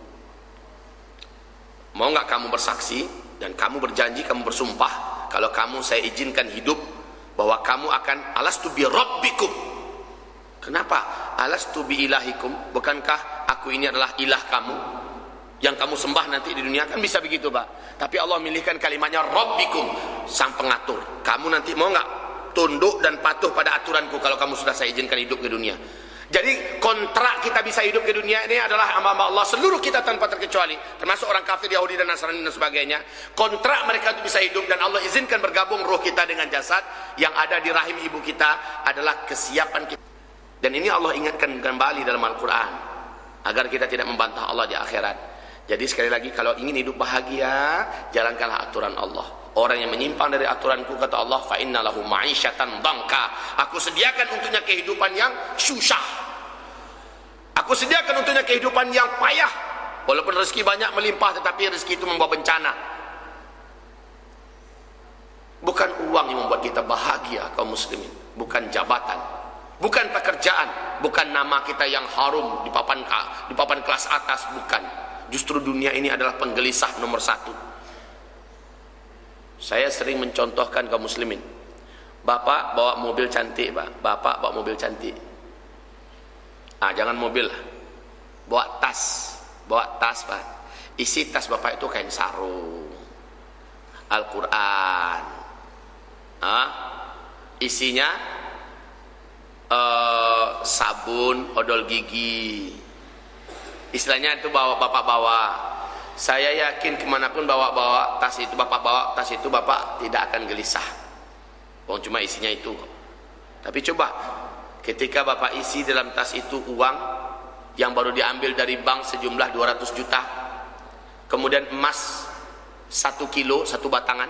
Mau nggak kamu bersaksi dan kamu berjanji, kamu bersumpah, kalau kamu saya izinkan hidup, bahwa kamu akan alastu bi rabbikum. Kenapa? Alastu bi ilahikum. Bukankah aku ini adalah ilah kamu yang kamu sembah nanti di dunia? Kan bisa begitu Pak. Tapi Allah milihkan kalimatnya rabbikum, sang pengatur. Kamu nanti mau nggak tunduk dan patuh pada aturanku kalau kamu sudah saya izinkan hidup ke dunia? Jadi kontrak kita bisa hidup ke dunia ini adalah hamba Allah, seluruh kita tanpa terkecuali, termasuk orang kafir, Yahudi dan Nasrani dan sebagainya. Kontrak mereka itu bisa hidup, dan Allah izinkan bergabung roh kita dengan jasad yang ada di rahim ibu kita adalah kesiapan kita. Dan ini Allah ingatkan kembali dalam Al-Quran agar kita tidak membantah Allah di akhirat. Jadi sekali lagi, kalau ingin hidup bahagia, jalankanlah aturan Allah. Orang yang menyimpang dari aturanku, kata Allah, fa inna lahu ma'isyatan dhanka. Aku sediakan untuknya kehidupan yang susah. Aku sediakan untuknya kehidupan yang payah. Walaupun rezeki banyak melimpah, tetapi rezeki itu membawa bencana. Bukan uang yang membuat kita bahagia kaum muslimin, bukan jabatan, bukan pekerjaan, bukan nama kita yang harum di papan kelas atas, bukan. Justru dunia ini adalah penggelisah nomor 1. Saya sering mencontohkan kaum muslimin. Bapak bawa mobil cantik Pak, bapak bawa mobil cantik. Jangan mobil lah, bawa tas Pak. Isi tas bapak itu kain sarung, Al-Quran. Isinya sabun, odol gigi. Istilahnya itu bapak bawa. saya yakin kemanapun bawa tas itu, bapak tidak akan gelisah. Cuma isinya itu. Tapi coba ketika bapak isi dalam tas itu uang yang baru diambil dari bank sejumlah 200 juta, kemudian emas 1 kilo, 1 batangan,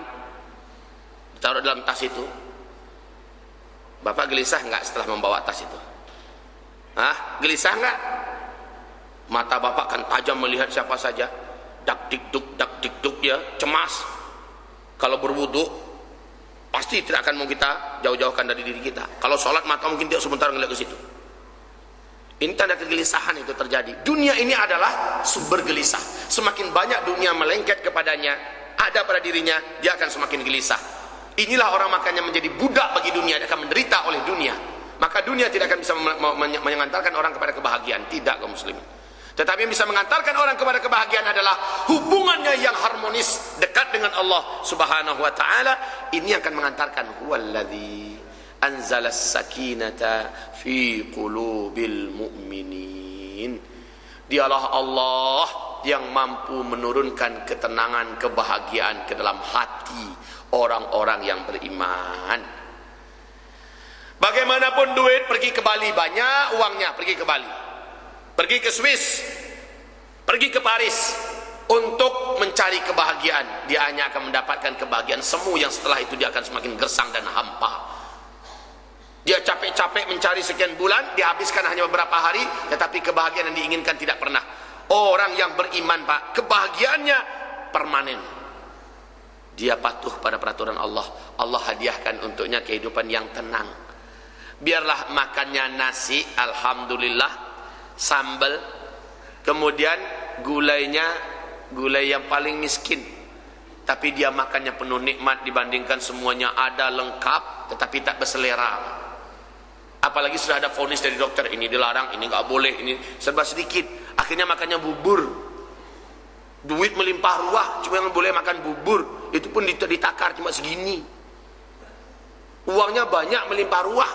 ditaruh dalam tas itu, bapak gelisah nggak setelah membawa tas itu? Gelisah nggak? Mata bapak kan tajam melihat siapa saja, dak dikduk ya, cemas. Kalau berwudu pasti tidak akan mau kita jauh-jauhkan dari diri kita. Kalau sholat mata mungkin dia sebentar ngeliat ke situ. Ini tanda kegelisahan itu terjadi. Dunia ini adalah sumber gelisah. Semakin banyak dunia melengket kepadanya, ada pada dirinya, dia akan semakin gelisah. Inilah orang makanya menjadi budak bagi dunia, dia akan menderita oleh dunia. Maka dunia tidak akan bisa mengantarkan orang kepada kebahagiaan. Tidak, kaum muslimin. Tetapi yang bisa mengantarkan orang kepada kebahagiaan adalah hubungannya yang harmonis, dekat dengan Allah Subhanahu wa taala. Ini akan mengantarkan huwallazi anzalas sakinata fi qulubil mu'minin. Dialah Allah yang mampu menurunkan ketenangan, kebahagiaan ke dalam hati orang-orang yang beriman. Bagaimanapun duit, pergi ke Bali, banyak uangnya, pergi ke Bali, pergi ke Swiss, pergi ke Paris untuk mencari kebahagiaan. Dia hanya akan mendapatkan kebahagiaan semu yang setelah itu dia akan semakin gersang dan hampa. Dia capek-capek mencari sekian bulan, dihabiskan hanya beberapa hari, tetapi kebahagiaan yang diinginkan tidak pernah. Orang yang beriman, Pak, kebahagiaannya permanen. Dia patuh pada peraturan Allah. Allah hadiahkan untuknya kehidupan yang tenang. Biarlah makannya nasi, alhamdulillah, sambal, kemudian gulainya gulai yang paling miskin, tapi dia makannya penuh nikmat dibandingkan semuanya ada lengkap tetapi tak berselera. Apalagi sudah ada vonis dari dokter, ini dilarang, ini nggak boleh, ini serba sedikit, akhirnya makannya bubur. Duit melimpah ruah, cuma yang boleh makan bubur, itu pun ditakar cuma segini. Uangnya banyak melimpah ruah,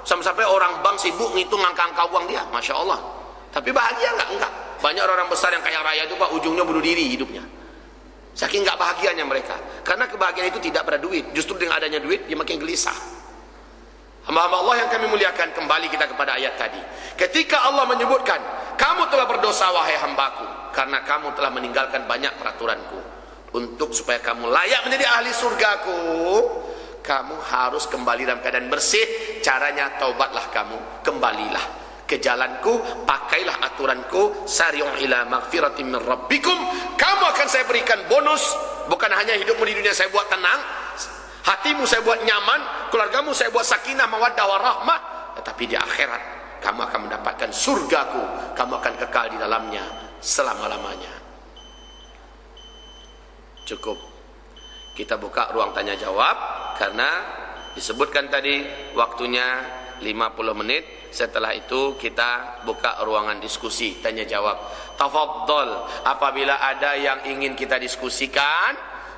sampai orang bank sibuk ngitung angka-angka uang dia, masya Allah. Tapi bahagia nggak? Enggak. Banyak orang besar yang kaya raya itu, Pak, ujungnya bunuh diri hidupnya. Saking nggak bahagianya mereka. Karena kebahagiaan itu tidak pada duit. Justru dengan adanya duit dia makin gelisah. Hamba-hamba Allah yang kami muliakan, kembali kita kepada ayat tadi. Ketika Allah menyebutkan, kamu telah berdosa wahai hambaku, karena kamu telah meninggalkan banyak peraturanku. Untuk supaya kamu layak menjadi ahli surgaku, kamu harus kembali dalam keadaan bersih. Caranya taubatlah kamu, kembalilah ke jalanku, pakailah aturanku. Sari'u ila maghfiratin min rabbikum. Kamu akan saya berikan bonus. Bukan hanya hidupmu di dunia saya buat tenang, hatimu saya buat nyaman, keluargamu saya buat sakinah, mawaddah, warahmah, tetapi di akhirat kamu akan mendapatkan surgaku. Kamu akan kekal di dalamnya selama-lamanya. Cukup kita buka ruang tanya jawab, karena disebutkan tadi waktunya 50 menit. Setelah itu kita buka ruangan diskusi tanya jawab. Tafadhol, apabila ada yang ingin kita diskusikan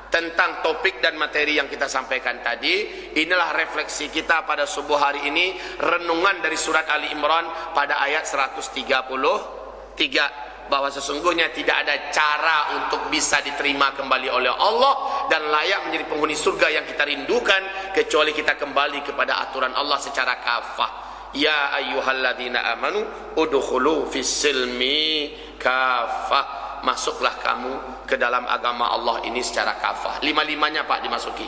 tentang topik dan materi yang kita sampaikan tadi. Inilah refleksi kita pada subuh hari ini, renungan dari surat Ali Imran pada ayat 133, bahwa sesungguhnya tidak ada cara untuk bisa diterima kembali oleh Allah dan layak menjadi penghuni surga yang kita rindukan kecuali kita kembali kepada aturan Allah secara kafah. Ya ayyuhalladzina amanu udkhulu fis-silmi kafah. Masuklah kamu ke dalam agama Allah ini secara kafah. Lima-limanya, Pak, dimasuki.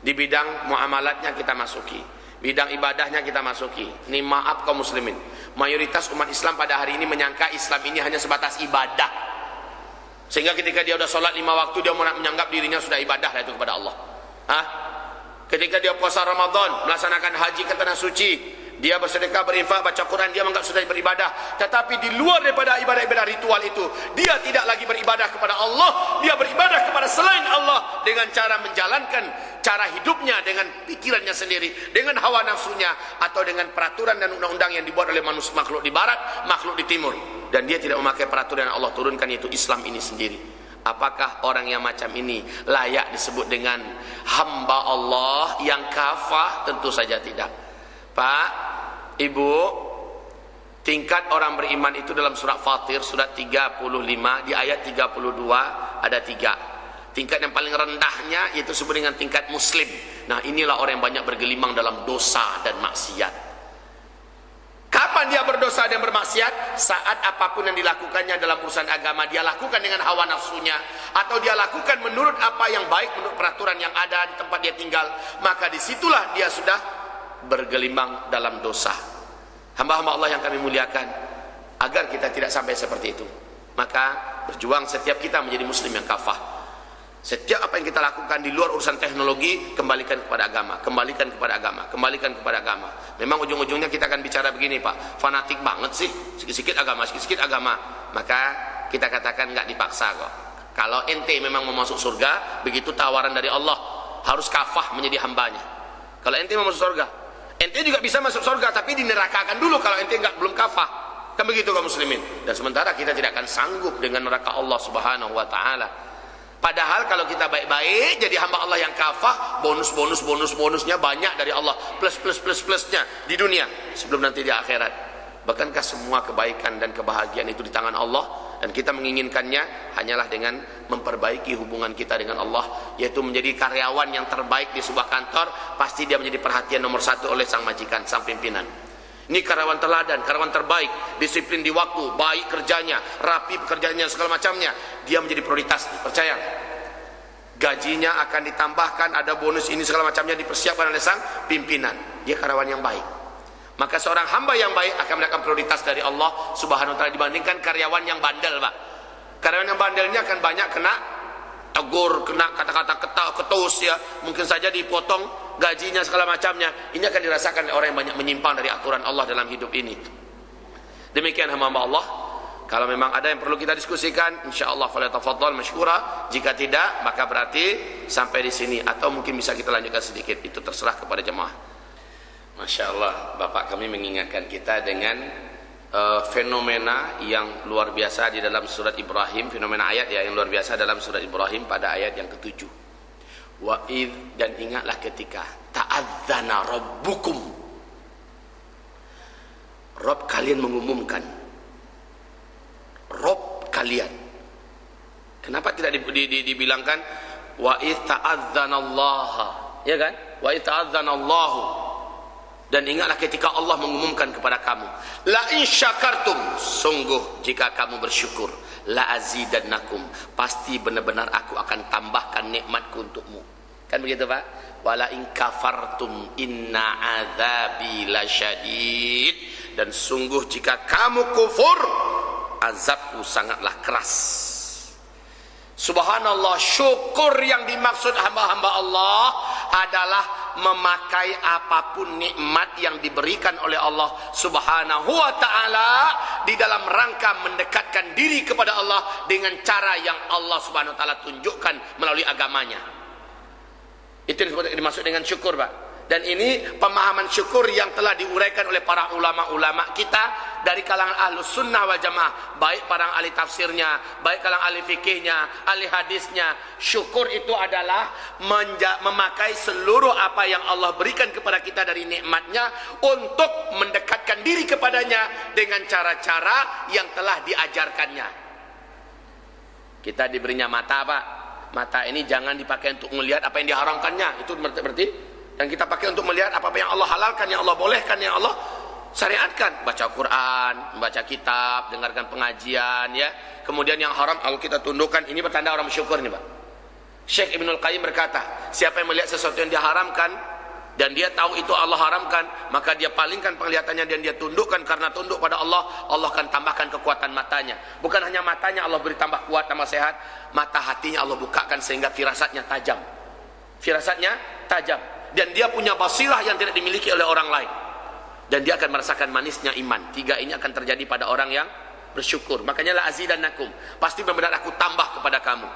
Di bidang muamalatnya kita masuki, bidang ibadahnya kita masuki. Ini maaf kaum muslimin, mayoritas umat Islam pada hari ini menyangka Islam ini hanya sebatas ibadah, sehingga ketika dia sudah sholat 5 waktu dia menganggap dirinya sudah ibadah itu kepada Allah. Ketika dia puasa Ramadan, melaksanakan haji ke tanah suci, dia bersedekah, berinfak, baca Quran, dia menganggap sudah beribadah. Tetapi di luar daripada ibadah-ibadah ritual itu, dia tidak lagi beribadah kepada Allah, dia beribadah kepada selain Allah dengan cara menjalankan cara hidupnya dengan pikirannya sendiri, dengan hawa nafsunya, atau dengan peraturan dan undang-undang yang dibuat oleh manusia, makhluk di barat, makhluk di timur. Dan dia tidak memakai peraturan yang Allah turunkan, yaitu Islam ini sendiri. Apakah orang yang macam ini layak disebut dengan hamba Allah yang kafah? Tentu saja tidak. Pak, Ibu, tingkat orang beriman itu dalam surat Fatir, surat 35, di ayat 32 ada 3. Tingkat yang paling rendahnya yaitu disebut dengan tingkat muslim. Nah, inilah orang yang banyak bergelimang dalam dosa dan maksiat. Kapan dia berdosa dan bermaksiat? Saat apapun yang dilakukannya dalam urusan agama dia lakukan dengan hawa nafsunya, atau dia lakukan menurut apa yang baik, menurut peraturan yang ada di tempat dia tinggal, maka disitulah dia sudah bergelimang dalam dosa. Hamba-hamba Allah yang kami muliakan, agar kita tidak sampai seperti itu, maka berjuang setiap kita menjadi muslim yang kafah. Setiap apa yang kita lakukan di luar urusan teknologi, kembalikan kepada agama, kembalikan kepada agama, kembalikan kepada agama. Memang ujung-ujungnya kita akan bicara begini, Pak, fanatik banget sih, sikit-sikit agama, sikit-sikit agama. Maka kita katakan nggak dipaksa kok. Kalau ente memang mau masuk surga, begitu tawaran dari Allah, harus kafah menjadi hambanya. Kalau ente mau masuk surga, ente juga bisa masuk surga, tapi dinerakakan dulu kalau ente belum kafah. Kan begitu kaum muslimin. Dan sementara kita tidak akan sanggup dengan neraka Allah Subhanahu wa taala. Padahal kalau kita baik-baik jadi hamba Allah yang kafah, bonusnya banyak dari Allah, plusnya di dunia sebelum nanti di akhirat. Bahkankah semua kebaikan dan kebahagiaan itu di tangan Allah, dan kita menginginkannya hanyalah dengan memperbaiki hubungan kita dengan Allah, yaitu menjadi karyawan yang terbaik di sebuah kantor. Pasti dia menjadi perhatian nomor 1 oleh sang majikan, sang pimpinan. Ini karyawan teladan, karyawan terbaik, disiplin di waktu, baik kerjanya, rapi pekerjaannya, segala macamnya. Dia menjadi prioritas, percaya. Gajinya akan ditambahkan, ada bonus ini segala macamnya dipersiapkan oleh sang pimpinan. Dia karyawan yang baik. Maka seorang hamba yang baik akan mendapatkan prioritas dari Allah Subhanahu wa taala dibandingkan karyawan yang bandel, Pak. Karyawan yang bandelnya akan banyak kena tegur, kena kata-kata ketus ya, mungkin saja dipotong gajinya segala macamnya. Ini akan dirasakan oleh orang yang banyak menyimpang dari aturan Allah dalam hidup ini. Demikian hamba Allah. Kalau memang ada yang perlu kita diskusikan, insyaallah falyatafaddal masyhura. Jika tidak, maka berarti sampai di sini, atau mungkin bisa kita lanjutkan sedikit. Itu terserah kepada jemaah. Masya Allah, Bapak kami mengingatkan kita dengan fenomena yang luar biasa di dalam surat Ibrahim, fenomena ayat ya yang luar biasa dalam surat Ibrahim pada ayat yang ke-7. Wa'id, dan ingatlah ketika ta'adzana rabbukum, Rabb kalian mengumumkan, Rabb kalian. Kenapa tidak dibilangkan wa'id ta'adzana Allah, ya kan? Wa'id ta'adzana Allahu, dan ingatlah ketika Allah mengumumkan kepada kamu, la in syakartum, sungguh jika kamu bersyukur, la azidannakum, pasti benar-benar aku akan tambahkan nikmatku untukmu. Kan begitu, Pak? Wala in kafartum inna azabi lasyadid, dan sungguh jika kamu kufur, azabku sangatlah keras. Subhanallah, syukur yang dimaksud hamba-hamba Allah adalah memakai apapun nikmat yang diberikan oleh Allah Subhanahu wa taala di dalam rangka mendekatkan diri kepada Allah dengan cara yang Allah Subhanahu wa taala tunjukkan melalui agamanya. Itu dimaksud dengan syukur, Pak. Dan ini pemahaman syukur yang telah diuraikan oleh para ulama-ulama kita dari kalangan ahlus sunnah wal jamaah, baik para ahli tafsirnya, baik kalangan ahli fikihnya, ahli hadisnya. Syukur itu adalah memakai seluruh apa yang Allah berikan kepada kita dari nikmatnya untuk mendekatkan diri kepadanya dengan cara-cara yang telah diajarkannya. Kita diberinya mata, Pak. Mata ini jangan dipakai untuk melihat apa yang diharamkannya. Itu berarti yang kita pakai untuk melihat apa yang Allah halalkan, yang Allah bolehkan, yang Allah syariatkan. Baca Quran, baca kitab, dengarkan pengajian ya. Kemudian yang haram kalau kita tundukkan, ini bertanda orang bersyukur nih, Pak. Syekh Ibnul Qayyim berkata, siapa yang melihat sesuatu yang diharamkan dan dia tahu itu Allah haramkan, maka dia palingkan penglihatannya dan dia tundukkan karena tunduk pada Allah, Allah akan tambahkan kekuatan matanya. Bukan hanya matanya Allah beri tambah kuat, tambah sehat, mata hatinya Allah bukakan sehingga firasatnya tajam. Firasatnya tajam. Dan dia punya basirah yang tidak dimiliki oleh orang lain. Dan dia akan merasakan manisnya iman. 3 ini akan terjadi pada orang yang bersyukur. Makanya la azidannakum, pasti benar-benar aku tambah kepada kamu.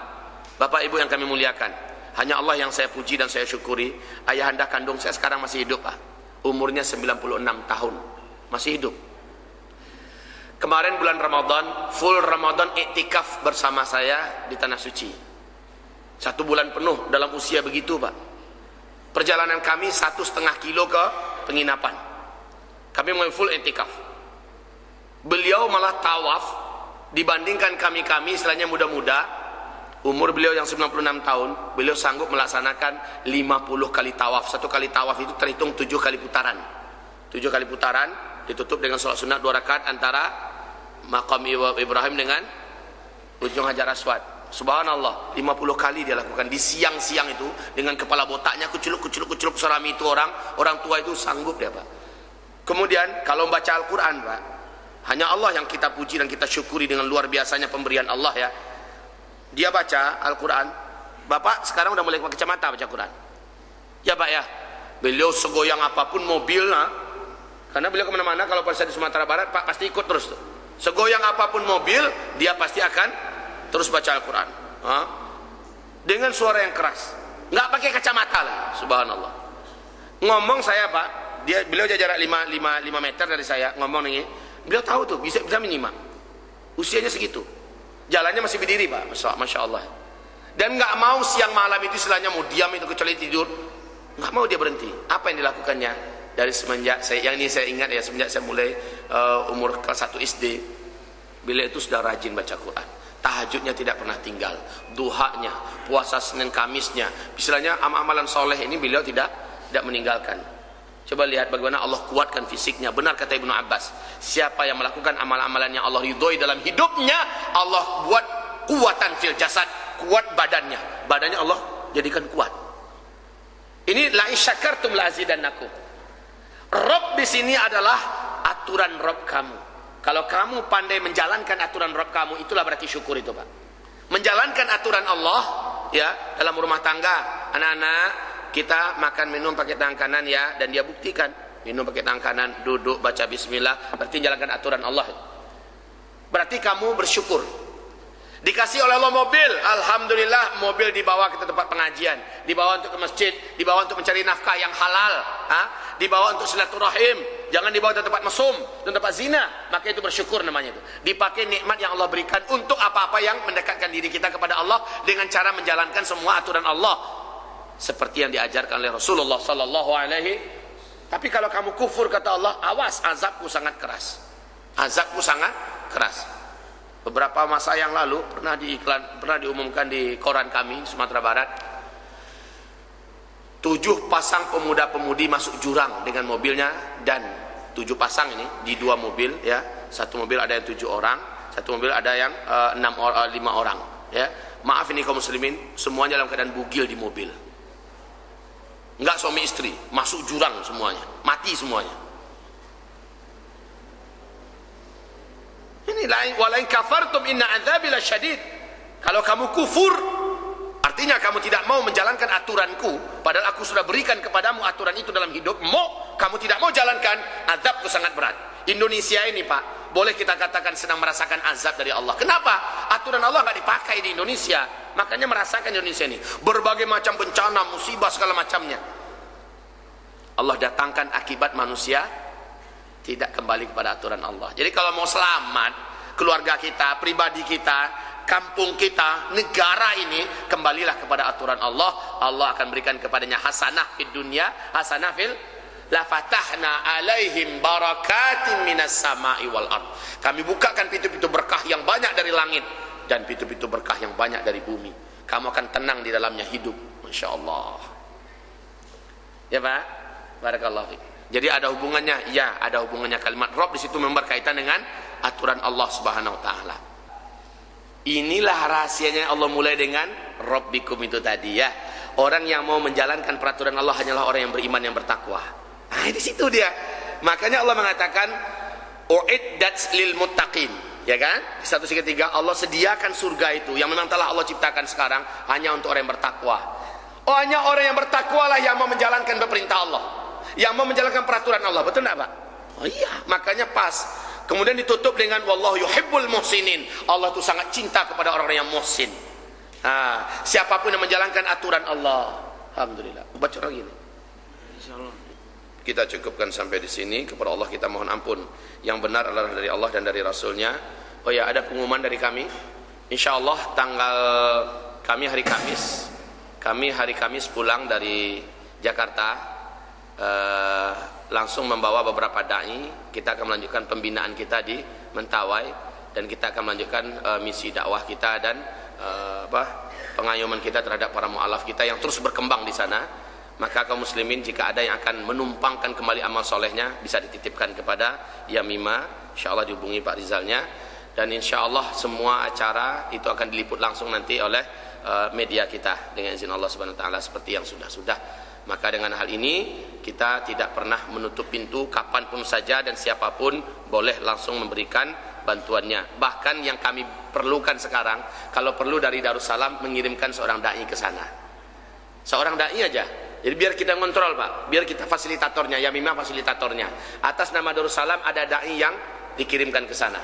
Bapak Ibu yang kami muliakan, hanya Allah yang saya puji dan saya syukuri. Ayahanda kandung saya sekarang masih hidup, Pak. Umurnya 96 tahun. Masih hidup. Kemarin bulan Ramadan, full Ramadan iktikaf bersama saya di Tanah Suci. 1 bulan penuh dalam usia begitu, Pak. Perjalanan kami 1,5 kilo ke penginapan. Kami mulai full iktikaf. Beliau malah tawaf, dibandingkan kami istilahnya muda-muda, umur beliau yang 96 tahun, beliau sanggup melaksanakan 50 kali tawaf. Satu kali tawaf itu terhitung 7 kali putaran. 7 kali putaran ditutup dengan sholat sunat 2 rakaat antara maqam Ibrahim dengan ujung Hajar Aswad. Subhanallah, 50 kali dia lakukan di siang-siang itu dengan kepala botaknya kuculuk serami itu orang tua itu sanggup dia, Pak. Kemudian kalau membaca Al-Quran, Pak, hanya Allah yang kita puji dan kita syukuri dengan luar biasanya pemberian Allah ya. Dia baca Al-Quran, Bapak sekarang udah mulai pakai kacamata baca Quran ya Pak ya. Beliau segoyang apapun mobil, karena beliau kemana-mana kalau pada di Sumatera Barat Pak pasti ikut terus tuh. Segoyang apapun mobil dia pasti akan terus baca Al-Quran dengan suara yang keras, nggak pakai kacamata lah. Subhanallah. Ngomong saya Pak, beliau jarak 5 meter dari saya, ngomong nih, beliau tahu tuh bisa menyimak. Usianya segitu, jalannya masih berdiri Pak, Masya Allah. Dan nggak mau siang malam itu istilahnya mau diam itu kecuali tidur, nggak mau dia berhenti. Apa yang dilakukannya dari semenjak yang ini saya ingat ya, semenjak saya mulai umur kelas 1 SD, beliau itu sudah rajin baca Quran. Tahajudnya tidak pernah tinggal, duhanya, puasa Senin Kamisnya, istilahnya amalan soleh ini beliau tidak meninggalkan. Coba lihat bagaimana Allah kuatkan fisiknya. Benar kata Ibnu Abbas, siapa yang melakukan amal-amalan yang Allah ridhoi dalam hidupnya, Allah buat kuatan fil jasad, kuat badannya Allah jadikan kuat. Ini la in syakartum la azidannakum. Rabb di sini adalah aturan Rabb kamu. Kalau kamu pandai menjalankan aturan Rabb kamu, itulah berarti syukur itu Pak. Menjalankan aturan Allah ya dalam rumah tangga, anak-anak kita makan minum pakai tangan kanan ya, dan dia buktikan minum pakai tangan kanan, duduk baca bismillah, berarti jalankan aturan Allah. Berarti kamu bersyukur. Dikasih oleh Allah mobil, alhamdulillah mobil dibawa ke tempat pengajian, dibawa untuk ke masjid, dibawa untuk mencari nafkah yang halal, dibawa untuk silaturahim, jangan dibawa ke tempat mesum dan tempat zina. Maka itu bersyukur namanya itu. Dipakai nikmat yang Allah berikan untuk apa-apa yang mendekatkan diri kita kepada Allah dengan cara menjalankan semua aturan Allah seperti yang diajarkan oleh Rasulullah sallallahu alaihi. Tapi kalau kamu kufur kata Allah, awas, azabku sangat keras. Azabku sangat keras. Beberapa masa yang lalu pernah diumumkan di koran kami Sumatera Barat, 7 pasang pemuda-pemudi masuk jurang dengan mobilnya, dan 7 pasang ini di 2 mobil ya. Satu mobil ada yang 7 orang, satu mobil ada yang 5 orang ya. Maaf ini kaum muslimin, semuanya dalam keadaan bugil di mobil. Enggak suami istri, masuk jurang semuanya, mati semuanya. Ini lain, walain kafartum inna adzabi lasyadid. Kalau kamu kufur, artinya kamu tidak mau menjalankan aturanku, padahal aku sudah berikan kepadamu aturan itu dalam hidupmu, kamu tidak mau jalankan, azabku sangat berat. Indonesia ini Pak, boleh kita katakan sedang merasakan azab dari Allah. Kenapa? Aturan Allah nggak dipakai di Indonesia, makanya merasakan Indonesia ini berbagai macam bencana, musibah segala macamnya. Allah datangkan akibat manusia tidak kembali kepada aturan Allah. Jadi kalau mau selamat, keluarga kita, pribadi kita, kampung kita, negara ini, kembalilah kepada aturan Allah. Allah akan berikan kepadanya hasanah fid dunya, hasanah fil la fatahna alaihim barakatin minas sama'i wal ard. Kami bukakan pintu-pintu berkah yang banyak dari langit dan pintu-pintu berkah yang banyak dari bumi. Kamu akan tenang di dalamnya hidup, Masya Allah. Ya Pak, barakallahu fiik. Jadi ada hubungannya, ya ada hubungannya kalimat Rabb di situ berkaitan dengan aturan Allah Subhanahu wa taala. Inilah rahasianya Allah mulai dengan Rabbikum itu tadi ya. Orang yang mau menjalankan peraturan Allah hanyalah orang yang beriman, yang bertakwa. Nah, di situ dia. Makanya Allah mengatakan uiddat lil muttaqin, ya kan? Di satu sisi ketiga Allah sediakan surga itu yang memang telah Allah ciptakan sekarang hanya untuk orang yang bertakwa. Oh, hanya orang yang bertakwa lah yang mau menjalankan perintah Allah, yang mau menjalankan peraturan Allah. Betul enggak Pak? Oh iya, makanya pas. Kemudian ditutup dengan wallahu yuhibbul muhsinin. Allah itu sangat cinta kepada orang-orang yang muhsin. Siapapun yang menjalankan aturan Allah. Alhamdulillah. Baca lagi ini. Insyaallah. Kita cukupkan sampai di sini. Kepada Allah kita mohon ampun. Yang benar adalah dari Allah dan dari Rasulnya. Oh ya, ada pengumuman dari kami. Insyaallah tanggal kami hari Kamis. Kami hari Kamis pulang dari Jakarta. Langsung membawa beberapa dai. Kita akan melanjutkan pembinaan kita di Mentawai, dan kita akan melanjutkan misi dakwah kita dan pengayoman kita terhadap para mu'alaf kita yang terus berkembang di sana. Maka kaum muslimin jika ada yang akan menumpangkan kembali amal solehnya bisa dititipkan kepada Yamima, insyaallah dihubungi Pak Rizalnya, dan insyaallah semua acara itu akan diliput langsung nanti oleh media kita dengan izin Allah Subhanahu wa taala seperti yang sudah-sudah. Maka dengan hal ini kita tidak pernah menutup pintu, kapanpun saja dan siapapun boleh langsung memberikan bantuannya. Bahkan yang kami perlukan sekarang, kalau perlu dari Darussalam mengirimkan seorang dai ke sana, seorang dai aja. Jadi biar kita ngontrol Pak, biar kita fasilitatornya, Yamima fasilitatornya. Atas nama Darussalam ada dai yang dikirimkan ke sana.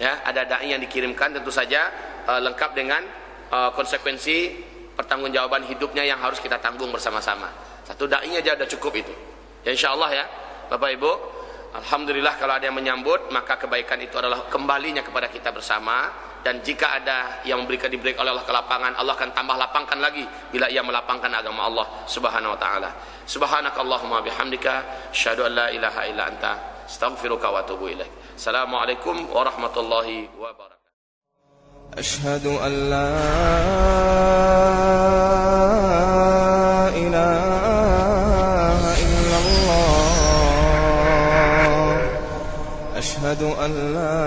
Ya, ada dai yang dikirimkan, tentu saja lengkap dengan konsekuensi pertanggungjawaban hidupnya yang harus kita tanggung bersama-sama. Satu dai aja udah cukup itu. Ya insyaallah ya, Bapak Ibu. Alhamdulillah kalau ada yang menyambut, maka kebaikan itu adalah kembalinya kepada kita bersama. Dan jika ada yang diberi oleh Allah ke lapangan, Allah akan tambah lapangkan lagi bila ia melapangkan agama Allah Subhanahu wa taala. Subhanakallahumma bihamdika asyhadu an la ilaha illa anta astaghfiruka wa atubu ilaik. Assalamualaikum warahmatullahi wabarakatuh. Asyhadu an la ilaha illallah. Asyhadu an la